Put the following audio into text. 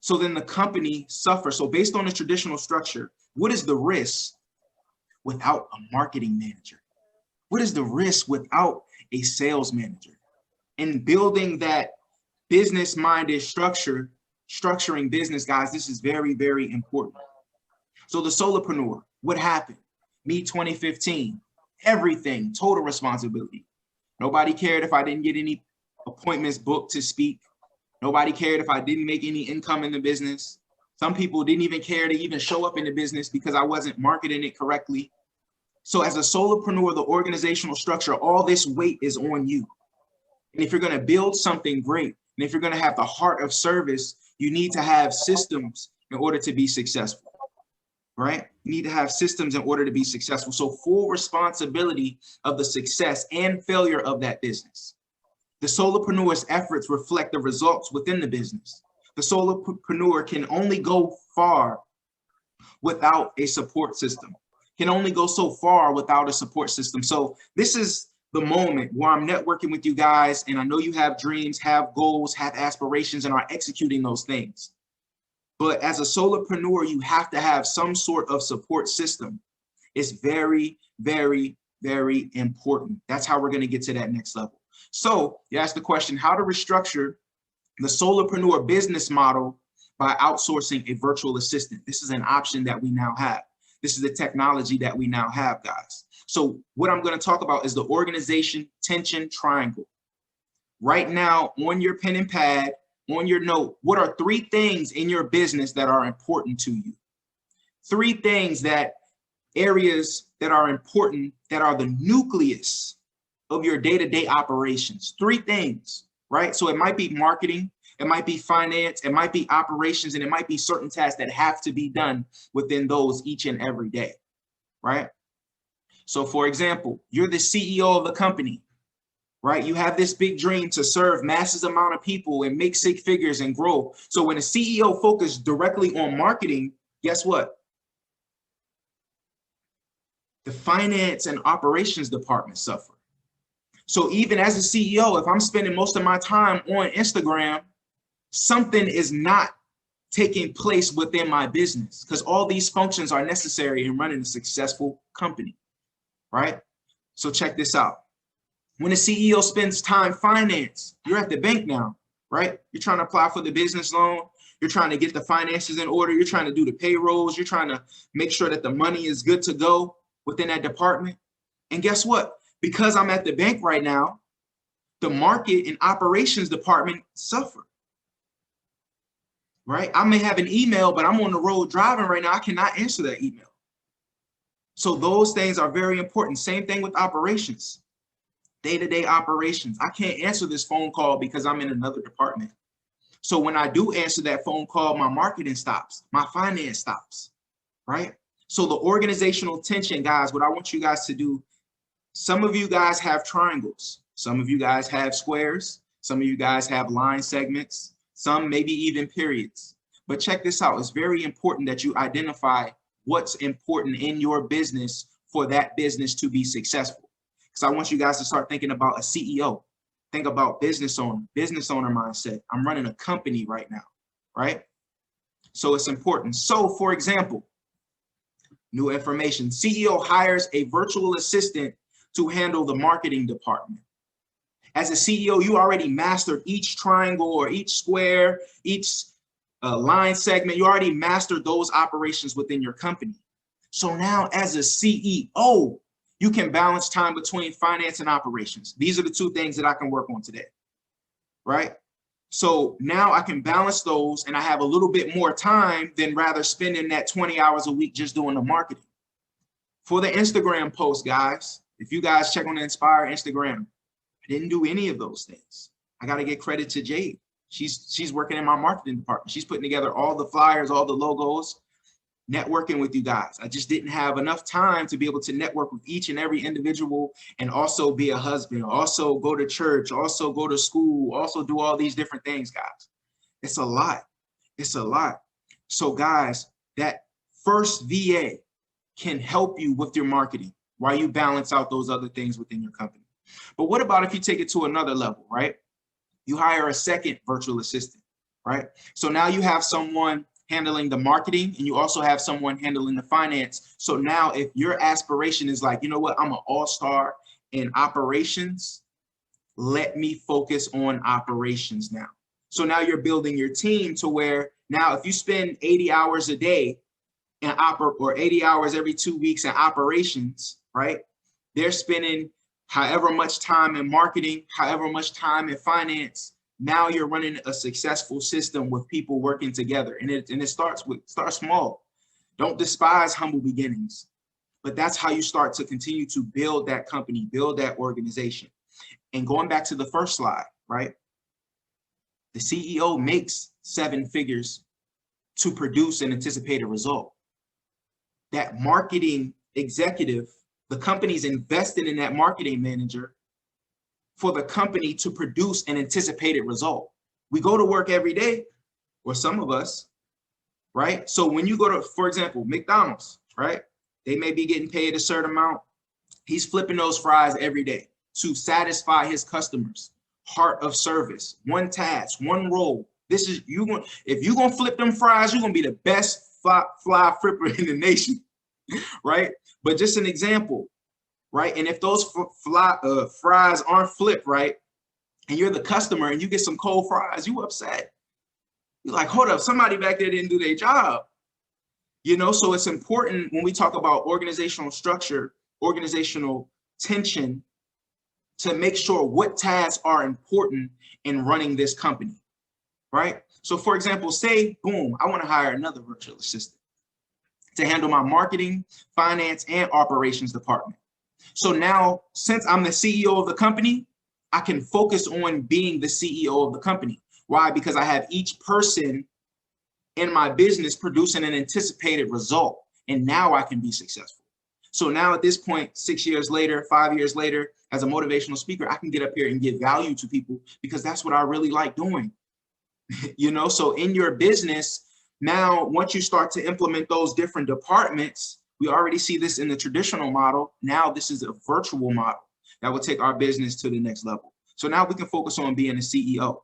So then the company suffers. So based on the traditional structure, what is the risk without a marketing manager? What is the risk without a sales manager? And building that business-minded structure, structuring business, guys, this is very, very important. So the solopreneur, what happened? Me 2015, everything, total responsibility. Nobody cared if I didn't get any appointments booked to speak. Nobody cared if I didn't make any income in the business. Some people didn't even care to even show up in the business because I wasn't marketing it correctly. So as a solopreneur, the organizational structure, all this weight is on you. And if you're going to build something great, and if you're going to have the heart of service, you need to have systems in order to be successful, right? You need to have systems in order to be successful. So full responsibility of the success and failure of that business. The solopreneur's efforts reflect the results within the business. The solopreneur can only go far without a support system, can only go so far without a support system. So this is the moment where I'm networking with you guys, and I know you have dreams, have goals, have aspirations, and are executing those things. But as a solopreneur, you have to have some sort of support system. It's very, very, very important. That's how we're going to get to that next level. So you ask the question, how to restructure the solopreneur business model by outsourcing a virtual assistant. This is an option that we now have. This is the technology that we now have, guys. So what I'm going to talk about is the organization tension triangle. Right now, on your pen and pad, on your note, what are 3 things in your business that are important to you? 3 things, that areas that are important, that are the nucleus of your day-to-day operations. 3 things, right? So it might be marketing, it might be finance, it might be operations, and it might be certain tasks that have to be done within those each and every day, right? So for example, you're the CEO of a company, right? You have this big dream to serve masses amount of people and make 6 figures and grow. So when a CEO focuses directly on marketing, guess what? The finance and operations department suffer. So even as a CEO, if I'm spending most of my time on Instagram, something is not taking place within my business, because all these functions are necessary in running a successful company, right? So check this out. When a CEO spends time finance, you're at the bank now, right? You're trying to apply for the business loan. You're trying to get the finances in order. You're trying to do the payrolls. You're trying to make sure that the money is good to go within that department. And guess what? Because I'm at the bank right now, the market and operations department suffer, right? I may have an email, but I'm on the road driving right now. I cannot answer that email. So those things are very important. Same thing with operations, day-to-day operations. I can't answer this phone call because I'm in another department. So when I do answer that phone call, my marketing stops, my finance stops, right? So the organizational tension, guys, what I want you guys to do, some of you guys have triangles. Some of you guys have squares. Some of you guys have line segments. Some maybe even periods. But check this out. It's very important that you identify what's important in your business for that business to be successful. Because I want you guys to start thinking about a CEO. Think about business owner mindset. I'm running a company right now, right? So it's important. So for example, new information, CEO hires a virtual assistant to handle the marketing department. As a CEO, you already mastered each triangle or each square, each line segment. You already mastered those operations within your company. So now as a CEO, you can balance time between finance and operations. These are the 2 things that I can work on today, right? So now I can balance those and I have a little bit more time than rather spending that 20 hours a week just doing the marketing. For the Instagram post, guys, if you guys check on the Inspire Instagram, I didn't do any of those things. I got to get credit to Jade. She's working in my marketing department. She's putting together all the flyers, all the logos, networking with you guys. I just didn't have enough time to be able to network with each and every individual and also be a husband, also go to church, also go to school, also do all these different things, guys. It's a lot. It's a lot. So guys, that first VA can help you with your marketing while you balance out those other things within your company. But what about if you take it to another level, right? You hire a second virtual assistant, right? So now you have someone handling the marketing and you also have someone handling the finance. So now if your aspiration is like, you know what, I'm an all-star in operations, let me focus on operations now. So now you're building your team to where now if you spend 80 hours a day in or 80 hours every 2 weeks in operations, right? They're spending however much time in marketing, however much time in finance. Now you're running a successful system with people working together. And it starts small. Don't despise humble beginnings, but that's how you start to continue to build that company, build that organization. And going back to the first slide, right? The CEO makes 7 figures to produce an anticipated result. That marketing executive, the company's invested in that marketing manager for the company to produce an anticipated result. We go to work every day, or some of us, right? So when you go to, for example, McDonald's, right? They may be getting paid a certain amount. He's flipping those fries every day to satisfy his customers. Heart of service, one task, one role. This is if you're gonna flip them fries, you're gonna be the best fly flipper in the nation, right? But just an example, right? And if those fries aren't flipped right, and you're the customer and you get some cold fries, you upset. You're like, hold up, somebody back there didn't do their job. You know, so it's important when we talk about organizational structure, organizational tension, to make sure what tasks are important in running this company, right? So for example, say, boom, I want to hire another virtual assistant to handle my marketing, finance, and operations department. So now, since I'm the CEO of the company, I can focus on being the CEO of the company. Why? Because I have each person in my business producing an anticipated result, and now I can be successful. So now at this point, 6 years later, 5 years later, as a motivational speaker, I can get up here and give value to people because that's what I really like doing. You know, so in your business, now, once you start to implement those different departments, we already see this in the traditional model. Now this is a virtual model that will take our business to the next level. So now we can focus on being a CEO.